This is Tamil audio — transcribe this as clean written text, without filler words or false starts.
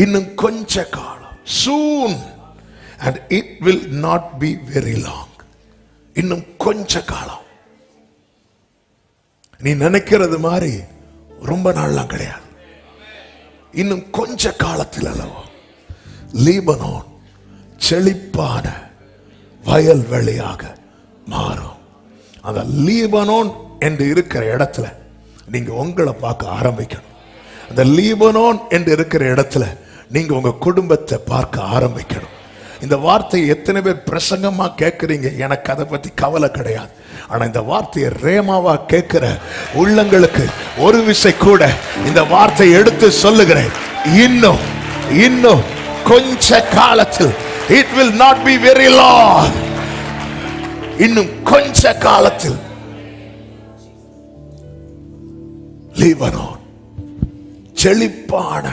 இன்னும் கொஞ்ச காலம், soon, and it will not be very long. இன்னும் கொஞ்ச காலம். நீ நினைக்கிறது மாதிரி ரொம்ப நாள்லாம் கிடையாது. இன்னும் கொஞ்ச காலத்தில் அல்லவோ லீபனோன் செழிப்பான வயல்வெளியாக மாறும். அந்த லீபனோன் என்று இருக்கிற இடத்துல நீங்க உங்களை பார்க்க ஆரம்பிக்கணும். அந்த லீபனோன் என்று இருக்கிற இடத்துல நீங்க உங்க குடும்பத்தை பார்க்க ஆரம்பிக்கணும். இந்த வார்த்தையை எத்தனை பேர் பிரசங்கமா கேட்கிறீங்க? எனக்கு அதை பத்தி கவலை கிடையாது. ஆனா இந்த வார்த்தையை ரேமாவா கேட்கிற உள்ளங்களுக்கு ஒரு விசை கூட இந்த வார்த்தையை எடுத்து சொல்லுகிறேன். இன்னும் இன்னும் கொஞ்ச காலத்தில், it will not be very long, இன்னும் கொஞ்ச காலத்தில் லீபனோன் செழிப்பான